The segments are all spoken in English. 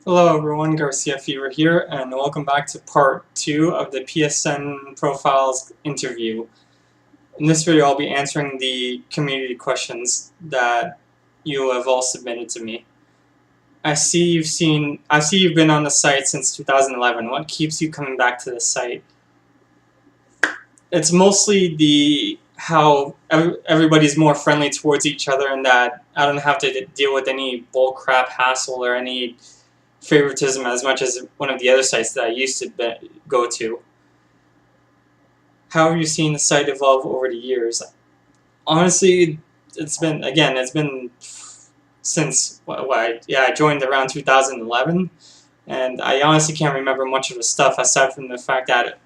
Hello everyone, Garciafever here, and welcome back to part 2 of the PSNProfiles interview. In this video I'll be answering the community questions that you have all submitted to me. I see you've been on the site since 2011. What keeps you coming back to the site? It's mostly how everybody's more friendly towards each other, and that I don't have to deal with any bullcrap hassle or any favoritism as much as one of the other sites that I used to go to. How have you seen the site evolve over the years? Honestly, it's been since I joined around 2011, and I honestly can't remember much of the stuff aside from the fact that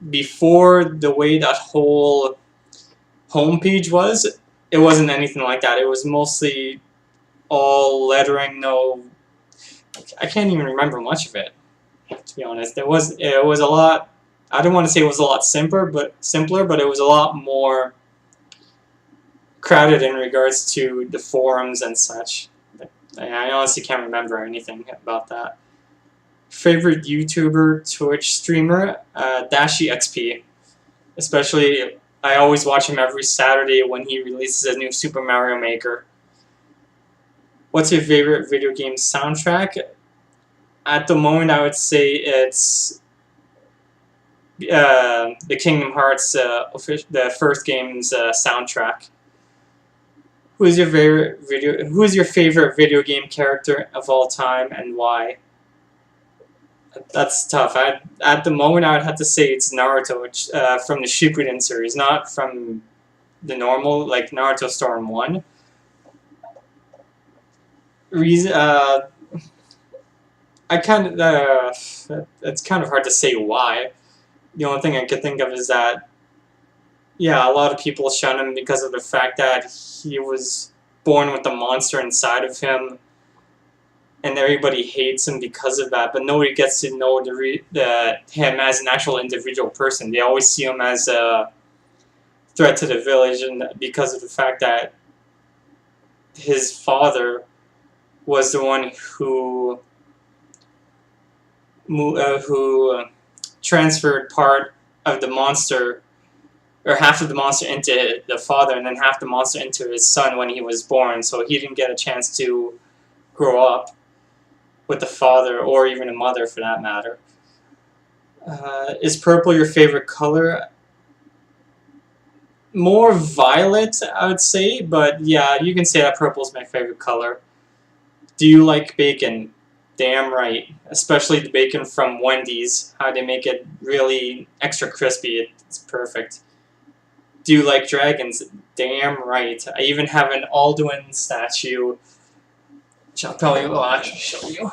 before the way that whole homepage was, it wasn't anything like that. It was mostly all lettering, I can't even remember much of it, to be honest. It was a lot. I don't want to say it was a lot simpler, but it was a lot more crowded in regards to the forums and such. I honestly can't remember anything about that. Favorite YouTuber, Twitch streamer, Dashi XP. Especially, I always watch him every Saturday when he releases a new Super Mario Maker. What's your favorite video game soundtrack? At the moment, I would say it's the Kingdom Hearts, the first game's soundtrack. Who is your favorite video game character of all time, and why? That's tough. At the moment, I would have to say it's Naruto, which, from the Shippuden series, not from the normal, like Naruto Storm 1. It's kind of hard to say why. The only thing I could think of is that, yeah, a lot of people shun him because of the fact that he was born with the monster inside of him, and everybody hates him because of that, but nobody gets to know him as an actual individual person. They always see him as a threat to the village, and because of the fact that his father was the one who transferred part of the monster, or half of the monster, into the father, and then half the monster into his son when he was born, so he didn't get a chance to grow up with the father, or even a mother for that matter. Is purple your favorite color? More violet, I would say, but yeah, you can say that purple is my favorite color. Do you like bacon? Damn right. Especially the bacon from Wendy's. How they make it really extra crispy. It's perfect. Do you like dragons? Damn right. I even have an Alduin statue, which I'll probably actually show you.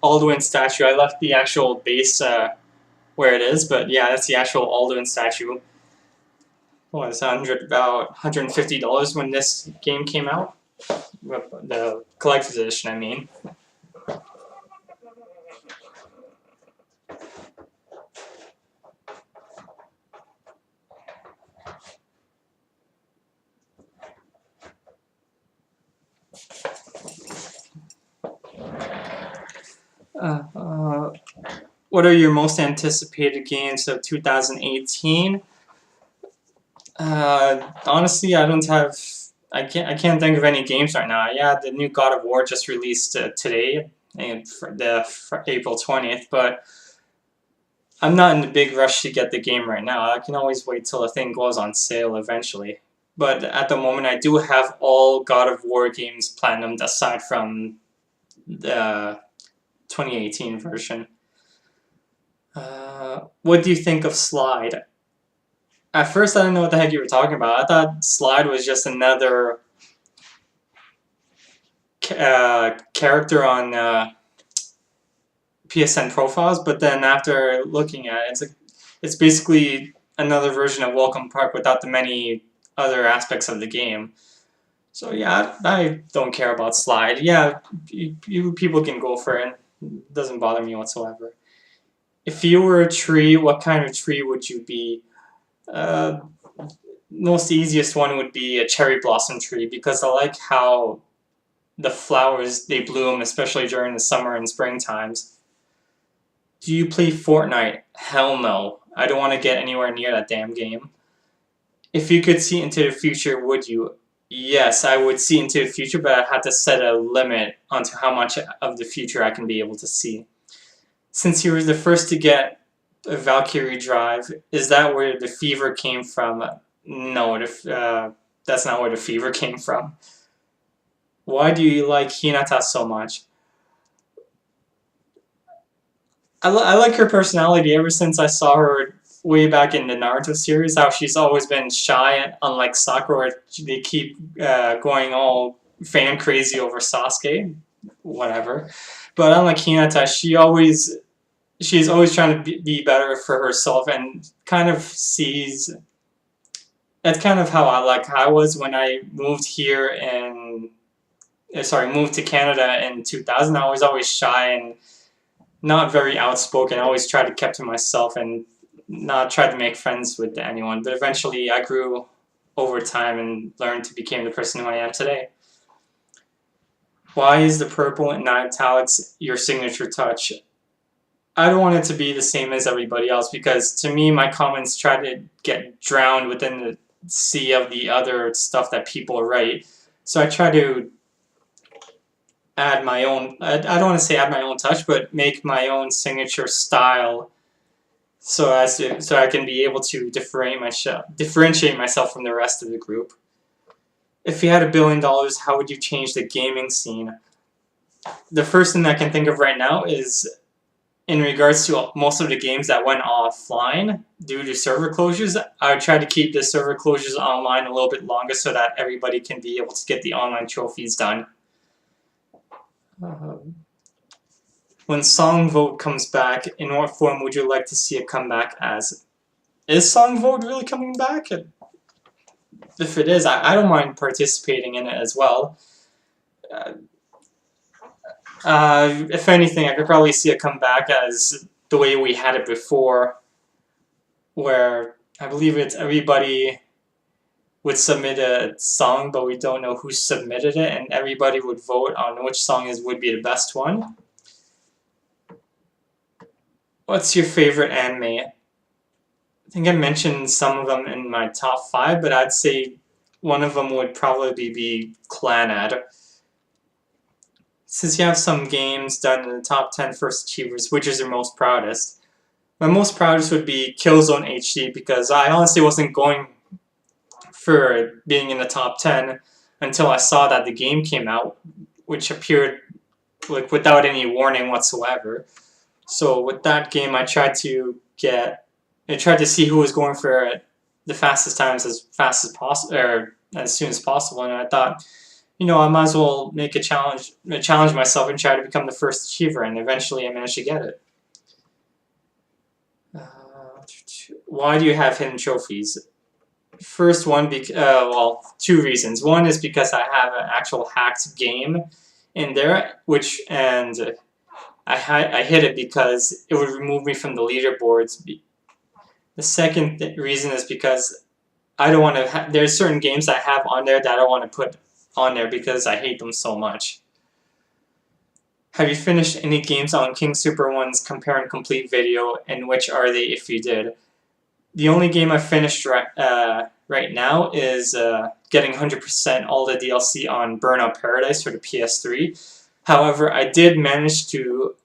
Alduin statue. I left the actual base where it is, but yeah, that's the actual Alduin statue. Well, it's about $150 when this game came out. The collector's edition, I mean. What are your most anticipated games of 2018? Honestly, I can't think of any games right now. Yeah, the new God of War just released today, April 20th, but I'm not in a big rush to get the game right now. I can always wait till the thing goes on sale eventually. But at the moment, I do have all God of War games platinumed aside from the 2018 version. What do you think of Slyde? At first, I didn't know what the heck you were talking about. I thought Slyde was just another character on PSNProfiles, but then after looking at it, it's basically another version of Welcome Park without the many other aspects of the game. So yeah, I don't care about Slyde. Yeah, people can go for it. It doesn't bother me whatsoever. If you were a tree, what kind of tree would you be? most easiest one would be a cherry blossom tree, because I like how the flowers, they bloom, especially during the summer and spring times. Do you play Fortnite? Hell no. I don't want to get anywhere near that damn game. If you could see into the future, would you? Yes, I would see into the future, but I had to set a limit onto how much of the future I can be able to see. Since you were the first to get a Valkyrie drive, is that where the fever came from? No, that's not where the fever came from. Why do you like Hinata so much? I like her personality ever since I saw her way back in the Naruto series, how she's always been shy, unlike Sakura, where they keep going all fan crazy over Sasuke, whatever. But unlike Hinata, she's always trying to be better for herself, and kind of sees. That's kind of how I was when I moved here and moved to Canada in 2000. I was always shy and not very outspoken. I always tried to keep to myself and not try to make friends with anyone. But eventually I grew over time and learned to become the person who I am today. Why is the purple in italics your signature touch? I don't want it to be the same as everybody else, because to me my comments try to get drowned within the sea of the other stuff that people write. So I try to add my own, I don't want to say add my own touch, but make my own signature style, so I can be able to differentiate myself from the rest of the group. If you had $1 billion, how would you change the gaming scene? The first thing I can think of right now is in regards to most of the games that went offline due to server closures. I would try to keep the server closures online a little bit longer so that everybody can be able to get the online trophies done. When Song Vote comes back, in what form would you like to see it come back as? Is Song Vote really coming back? If it is, I don't mind participating in it as well. If anything, I could probably see it come back as the way we had it before, where I believe it's everybody would submit a song, but we don't know who submitted it, and everybody would vote on which song would be the best one. What's your favorite anime? I think I mentioned some of them in my top 5, but I'd say one of them would probably be Clannad. Since you have some games done in the top 10 first achievers, which is your most proudest? My most proudest would be Killzone HD, because I honestly wasn't going for being in the top 10 until I saw that the game came out, which appeared like without any warning whatsoever. So with that game, I tried to see who was going for the fastest times as fast as possible, or as soon as possible, and I thought, I might as well make challenge myself and try to become the first achiever, and eventually I managed to get it. Why do you have hidden trophies? First one, well, 2 reasons. One is because I have an actual hacked game in there, and I hid it because it would remove me from the leaderboards. The second reason is because I don't want to. There's certain games I have on there that I don't want to put on there because I hate them so much. Have you finished any games on KingSuperOne's compare and complete video, and which are they if you did? The only game I finished right now is getting 100% all the DLC on Burnout Paradise for the PS3. However, I did manage to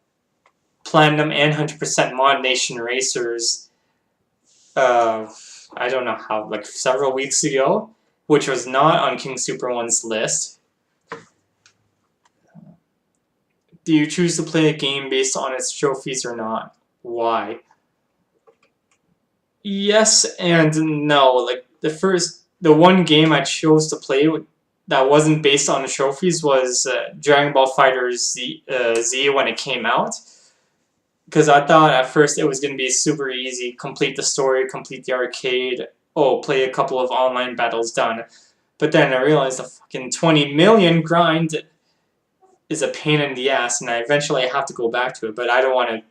Platinum and 100% Mod Nation Racers, I don't know how, like several weeks ago, which was not on KingSuperOne's list. Do you choose to play a game based on its trophies or not? Why? Yes and no. Like the one game I chose to play that wasn't based on the trophies was Dragon Ball FighterZ Z when it came out. Because I thought at first it was going to be super easy, complete the story, complete the arcade, play a couple of online battles, done. But then I realized the fucking 20 million grind is a pain in the ass, and I eventually have to go back to it, but I don't want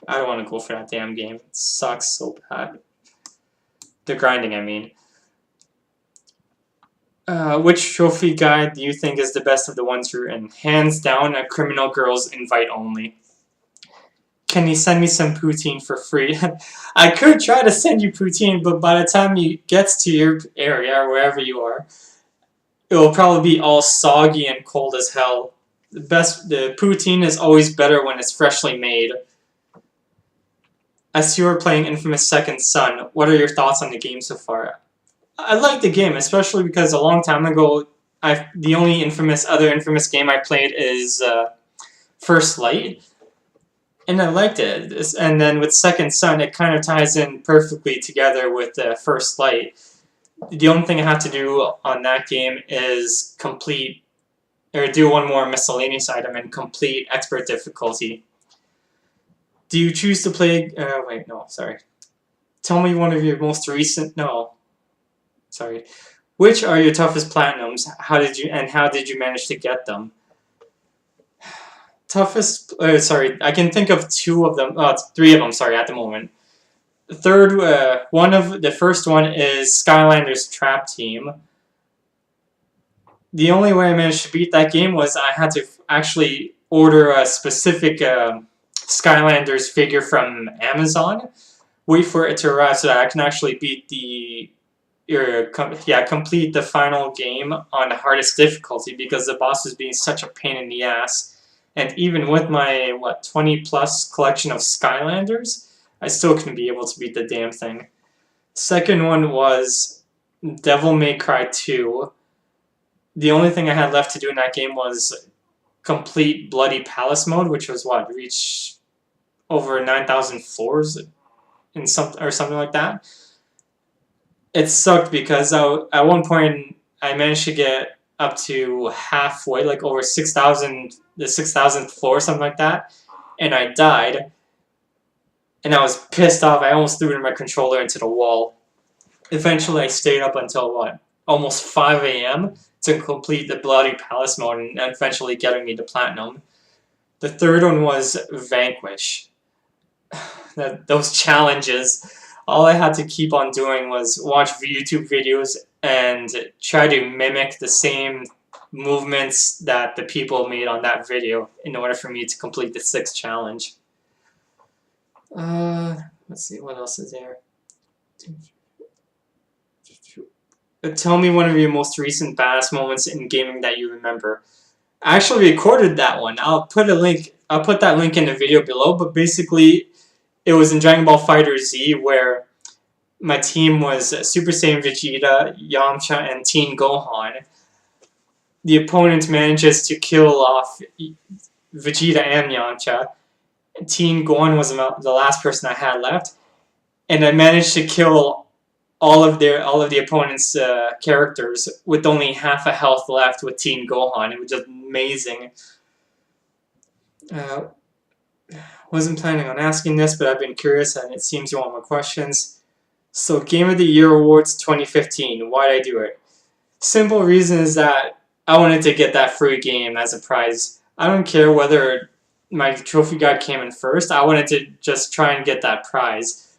to go for that damn game. It sucks so bad. The grinding, I mean. Which trophy guide do you think is the best of the ones you're in? Hands down, a criminal girls invite only. Can you send me some poutine for free? I could try to send you poutine, but by the time you gets to your area or wherever you are, it will probably be all soggy and cold as hell. The poutine is always better when it's freshly made. As you are playing Infamous Second Son, what are your thoughts on the game so far? I like the game, especially because a long time ago, the only other Infamous game I played is First Light, and I liked it. And then with Second Son, it kind of ties in perfectly together with First Light. The only thing I have to do on that game is do one more miscellaneous item and complete expert difficulty. Do you choose to play? Wait, no, sorry. Tell me one of your most recent. No, sorry. Which are your toughest platinums? How did you manage to get them? Toughest. Sorry, I can think of two of them. Three of them. Sorry, at the moment. The first one is Skylanders Trap Team. The only way I managed to beat that game was I had to actually order a specific Skylanders figure from Amazon, wait for it to arrive so that I can actually beat complete the final game on the hardest difficulty, because the boss was being such a pain in the ass. And even with my 20 plus collection of Skylanders, I still couldn't be able to beat the damn thing. Second one was Devil May Cry 2. The only thing I had left to do in that game was complete Bloody Palace mode, which was reach over 9,000 floors or something like that. It sucked because at one point I managed to get up to halfway, like over 6,000, the 6,000th floor, something like that, and I died. And I was pissed off. I almost threw my controller into the wall. Eventually, I stayed up until almost 5 a.m. to complete the Bloody Palace mode, and eventually getting me to platinum. The third one was Vanquish. Those challenges, all I had to keep on doing was watch YouTube videos and try to mimic the same movements that the people made on that video in order for me to complete the 6th challenge. Let's see, what else is there? Tell me one of your most recent badass moments in gaming that you remember. I actually recorded that one. I'll put that link in the video below, but basically it was in Dragon Ball FighterZ, where my team was Super Saiyan Vegeta, Yamcha, and Teen Gohan. The opponent manages to kill off Vegeta and Yamcha. Teen Gohan was the last person I had left, and I managed to kill all of the opponent's characters with only half a health left with Teen Gohan. It was just amazing. Wasn't planning on asking this, but I've been curious, and it seems you want more questions. So, Game of the Year Awards 2015. Why did I do it? Simple reason is that I wanted to get that free game as a prize. I don't care whether my trophy guide came in first. I wanted to just try and get that prize.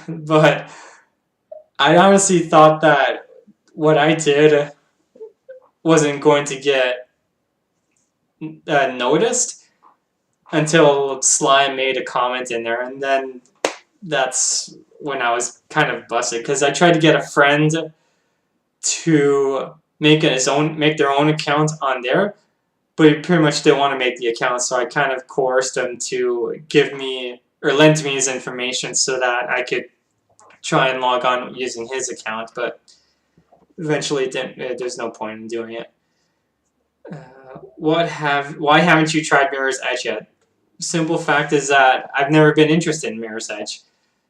But I honestly thought that what I did wasn't going to get noticed until Slyde made a comment in there, and then that's when I was kind of busted, because I tried to get a friend to make their own account on there, but he pretty much didn't want to make the account, so I kind of coerced him to lend me his information so that I could try and log on using his account, but eventually there's no point in doing it. Why haven't you tried Mirror's Edge yet? Simple fact is that I've never been interested in Mirror's Edge.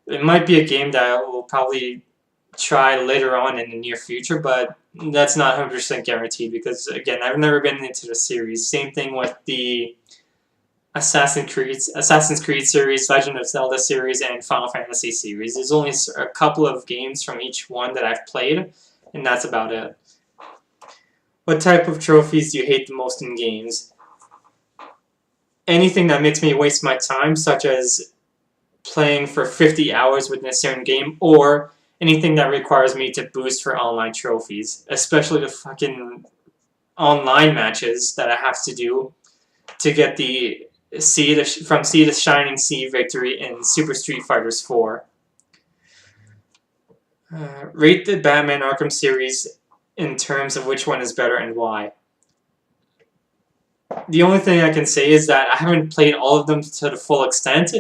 It might be a game that I will probably try later on in the near future, but that's not 100% guaranteed because, again, I've never been into the series. Same thing with the Assassin's Creed series, Legend of Zelda series, and Final Fantasy series. There's only a couple of games from each one that I've played, and that's about it. What type of trophies do you hate the most in games? Anything that makes me waste my time, such as playing for 50 hours within a certain game, or anything that requires me to boost for online trophies, especially the fucking online matches that I have to do to get the from Sea to Shining Sea victory in Super Street Fighters 4. Rate the Batman Arkham series in terms of which one is better and why. The only thing I can say is that I haven't played all of them to the full extent.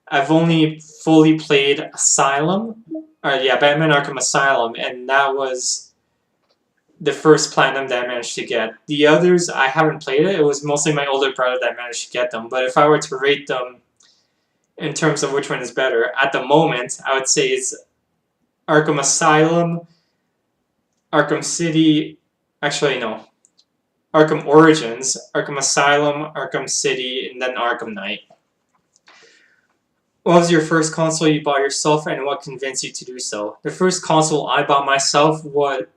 I've only fully played Batman Arkham Asylum, and that was the first platinum that I managed to get. The others, I haven't played it. It was mostly my older brother that managed to get them. But if I were to rate them in terms of which one is better, at the moment, I would say it's Arkham Asylum, Arkham City, actually no, Arkham Origins, Arkham Asylum, Arkham City, and then Arkham Knight. What was your first console you bought yourself, and what convinced you to do so? The first console I bought myself,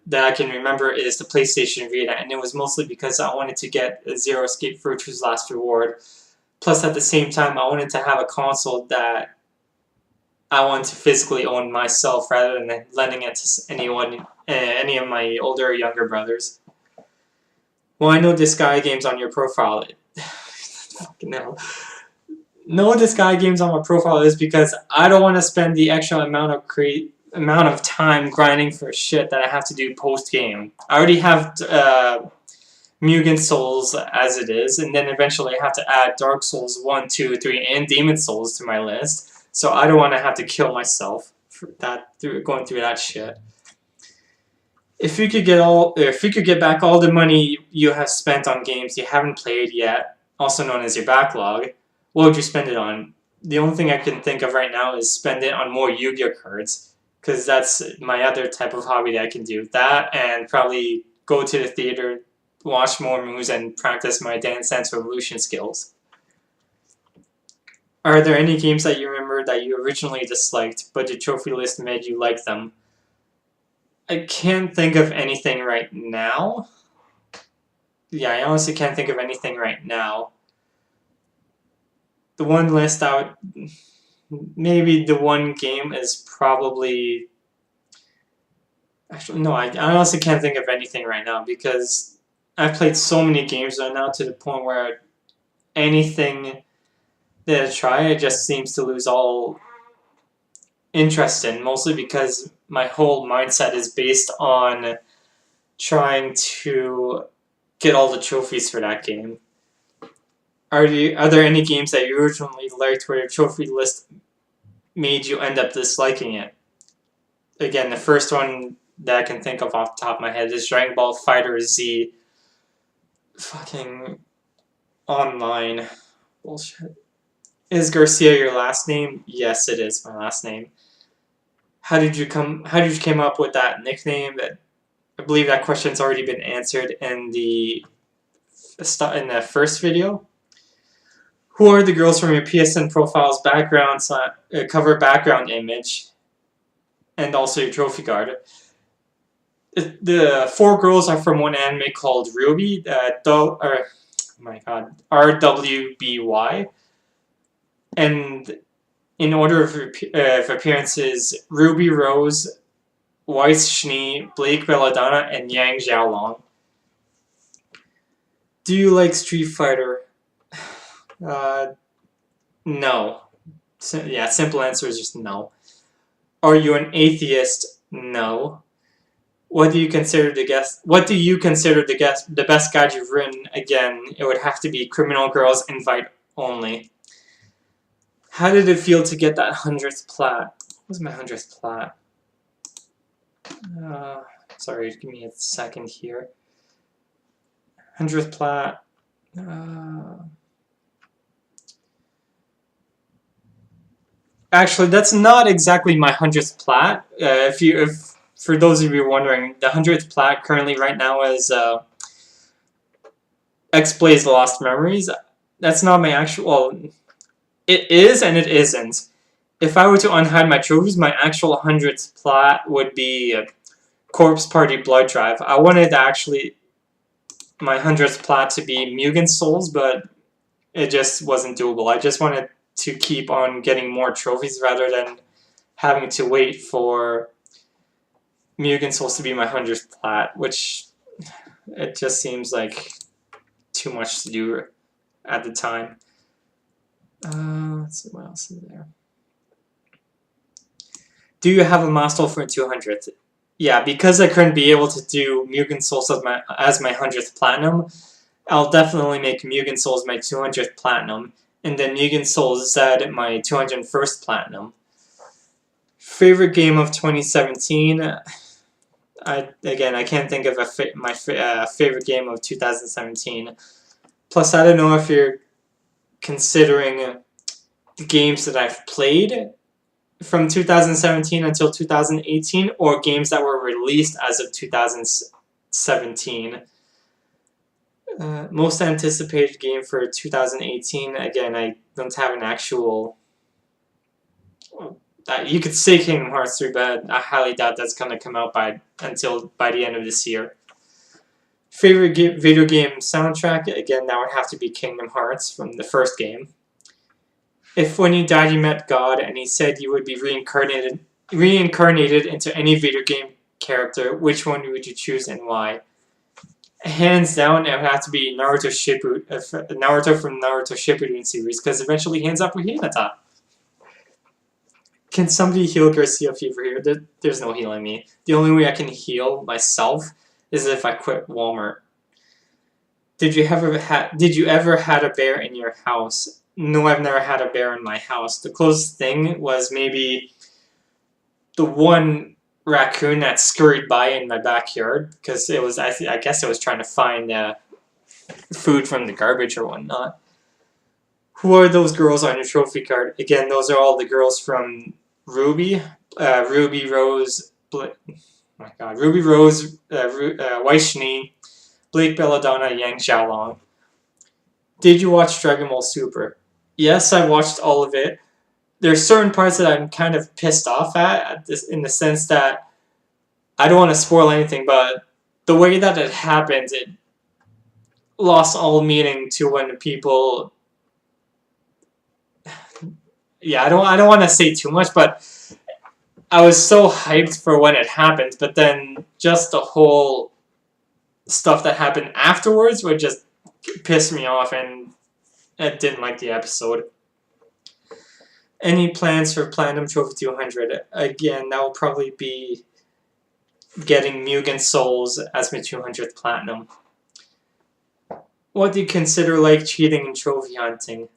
that I can remember, is the PlayStation Vita, and it was mostly because I wanted to get Zero Escape Virtue's Last Reward. Plus, at the same time, I wanted to have a console that I wanted to physically own myself rather than lending it to any of my older or younger brothers. Well, I know Disgaea games on your profile. Fucking hell. No Disgaea games on my profile is because I don't want to spend the extra amount of time grinding for shit that I have to do post game. I already have Mugen Souls as it is, and then eventually I have to add Dark Souls 1, 2, 3, and Demon Souls to my list. So I don't want to have to kill myself for going through that shit. If you could get back all the money you have spent on games you haven't played yet, also known as your backlog, what would you spend it on? The only thing I can think of right now is spend it on more Yu-Gi-Oh cards, because that's my other type of hobby that I can do. That, and probably go to the theater, watch more movies, and practice my Dance Dance Revolution skills. Are there any games that you remember that you originally disliked, but your trophy list made you like them? I can't think of anything right now. Yeah, I honestly can't think of anything right now. The one list maybe the one game is probably... Actually, no, I honestly can't think of anything right now because I've played so many games right now to the point where anything that I try, it just seems to lose all interest in, mostly because my whole mindset is based on trying to get all the trophies for that game. Are there any games that you originally liked where your trophy list made you end up disliking it? Again, the first one that I can think of off the top of my head is Dragon Ball FighterZ. Fucking online. Bullshit. Is Garcia your last name? Yes, it is my last name. How did you come up with that nickname? I believe that question's already been answered in the first video. Who are the girls from your PSNProfiles cover background image, and also your trophy card? The 4 girls are from one anime called Ruby. RWBY. And in order of appearances, Ruby Rose, Weiss Schnee, Blake Belladonna, and Yang Xiaolong. Do you like Street Fighter? No. Simple answer is just no. Are you an atheist? No. What do you consider the best guide you've written? Again, it would have to be Criminal Girls Invite Only. How did it feel to get that 100th plat? What was my 100th plat? Sorry, give me a second here. 100th plat. Actually, that's not exactly my 100th plat. For those of you wondering, the 100th plat currently right now is X-Blaze Lost Memories. That's not my actual... Well, it is and it isn't. If I were to unhide my trophies, my actual 100th plat would be Corpse Party Blood Drive. I wanted actually my 100th plat to be Mugen Souls, but it just wasn't doable. I just wanted to keep on getting more trophies rather than having to wait for Mugen Souls to be my 100th plat, which it just seems like too much to do at the time. Let's see what else is there. Do you have a milestone for 200th? Yeah, because I couldn't be able to do Mugen Souls as my 100th platinum, I'll definitely make Mugen Souls my 200th platinum, and then Mugen Souls Z my 201st platinum. Favorite game of 2017? I can't think of my favorite game of 2017. Plus, I don't know if you're considering the games that I've played from 2017 until 2018, or games that were released as of 2017. Most anticipated game for 2018. Again, I don't have an actual. You could say Kingdom Hearts 3, but I highly doubt that's gonna come out by the end of this year. Favorite video game soundtrack? Again, that would have to be Kingdom Hearts from the first game. If when you died you met God and he said you would be reincarnated into any video game character, which one would you choose and why? Hands down, it would have to be Naruto from Naruto Shippuden series, because eventually he ends up with Hinata. Can somebody heal Garciafever here? There's no healing me. The only way I can heal myself is if I quit Walmart. Did you ever had a bear in your house? No, I've never had a bear in my house. The closest thing was maybe the one raccoon that scurried by in my backyard, because it was I guess it was trying to find food from the garbage or whatnot. Who are those girls on your trophy card? Again, those are all the girls from Ruby, Ruby Rose, Ruby Rose, Waishni, Blake Belladonna, Yang Xiaolong. Did you watch Dragon Ball Super? Yes, I watched all of it. There's certain parts that I'm kind of pissed off at in the sense that I don't want to spoil anything, but the way that it happened, it lost all meaning to when people. Yeah, I don't want to say too much, but I was so hyped for when it happened, but then just the whole stuff that happened afterwards would just piss me off, and I didn't like the episode. Any plans for Platinum Trophy 200? Again, that will probably be getting Mugen Souls as my 200th Platinum. What do you consider like cheating and trophy hunting?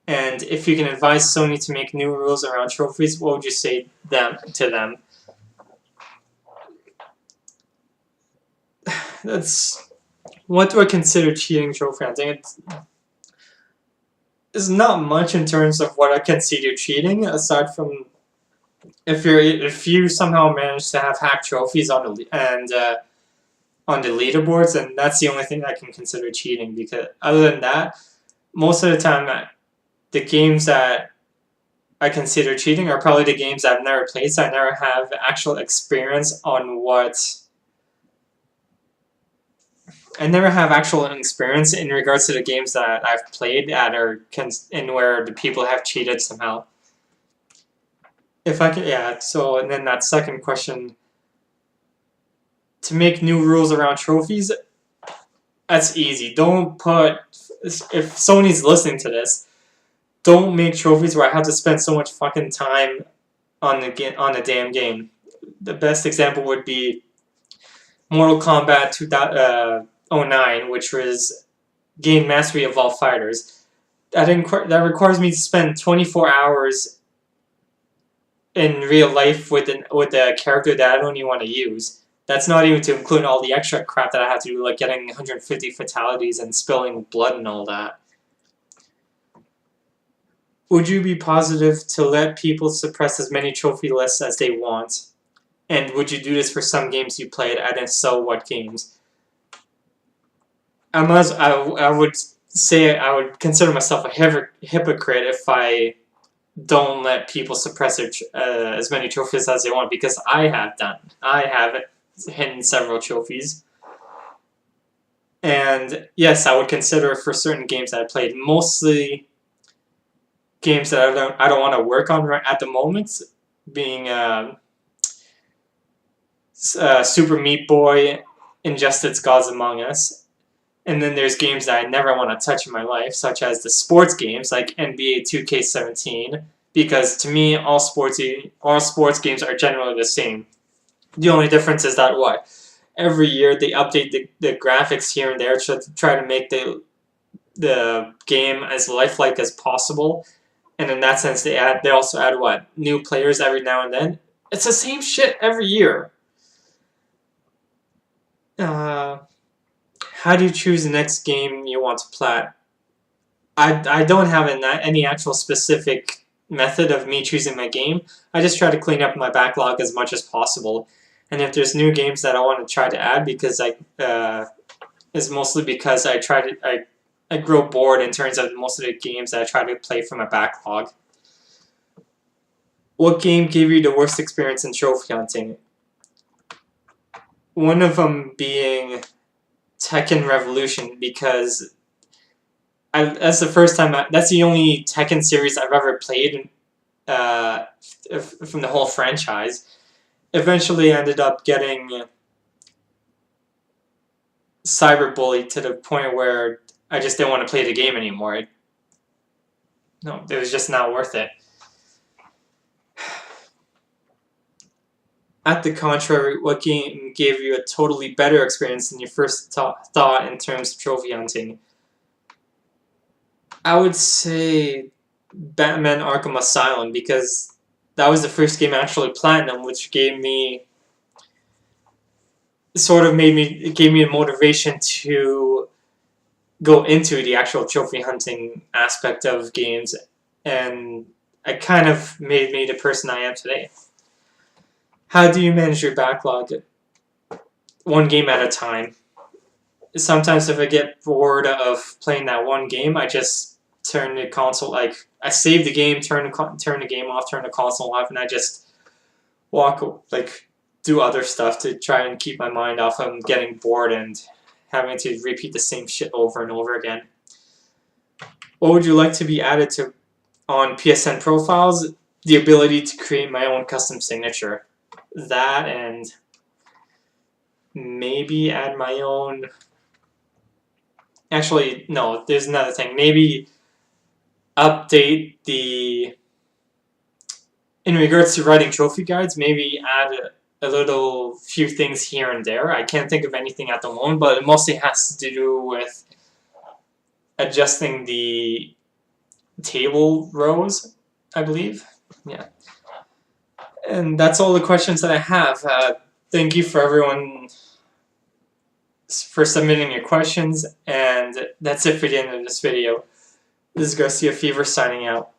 And if you can advise Sony to make new rules around trophies, what would you say to them? What do I consider cheating trophy hunting? It's not much in terms of what I consider cheating, aside from if you somehow manage to have hacked trophies on the leaderboards, and that's the only thing I can consider cheating. Because other than that, most of the time, the games that I consider cheating are probably the games I've never played, so I never have actual experience on what. I never have actual experience in regards to the games that I've played that are in where the people have cheated somehow. If I can, yeah. So, and then that second question, to make new rules around trophies, that's easy. Don't put, if Sony's listening to this, don't make trophies where I have to spend so much fucking time on the damn game. The best example would be Mortal Kombat 2009, which was gain mastery of all fighters. That requires me to spend 24 hours in real life with a character that I don't even want to use. That's not even to include all the extra crap that I have to do, like getting 150 fatalities and spilling blood and all that. Would you be positive to let people suppress as many trophy lists as they want? And would you do this for some games you played, and if so, what games? I would say I would consider myself a hypocrite if I don't let people suppress as many trophies as they want, because I have hidden several trophies. And yes, I would consider for certain games that I played, mostly games that I don't want to work on right at the moment, being Super Meat Boy, Injustice Gods Among Us. And then there's games that I never want to touch in my life, such as the sports games like NBA 2K17, because to me, all sports games are generally the same. The only difference is that every year they update the graphics here and there to try to make the game as lifelike as possible. And in that sense, they also add new players every now and then. It's the same shit every year. How do you choose the next game you want to plat? I don't have any actual specific method of me choosing my game. I just try to clean up my backlog as much as possible. And if there's new games that I want to try to add, because is mostly because I grow bored in terms of most of the games that I try to play from a backlog. What game gave you the worst experience in trophy hunting? One of them being Tekken Revolution, because that's the first time that's the only Tekken series I've ever played from the whole franchise. Eventually, I ended up getting cyberbullied to the point where I just didn't want to play the game anymore. It was just not worth it. At the contrary, what game gave you a totally better experience than you first thought in terms of trophy hunting? I would say Batman Arkham Asylum, because that was the first game actually platinum, which gave me gave me a motivation to go into the actual trophy hunting aspect of games, and it kind of made me the person I am today. How do you manage your backlog? One game at a time. Sometimes if I get bored of playing that one game, I just turn the console, I save the game, turn the game off, turn the console off, and I just do other stuff to try and keep my mind off of getting bored and having to repeat the same shit over and over again. What would you like to be added to on PSNProfiles? The ability to create my own custom signature. That, and maybe add my own... Actually, no, there's another thing. Maybe update the... In regards to writing trophy guides, maybe add a few things here and there. I can't think of anything at the moment, but it mostly has to do with adjusting the table rows, I believe. Yeah. And that's all the questions that I have. Thank you for everyone for submitting your questions, and that's it for the end of this video. This is Garciafever signing out.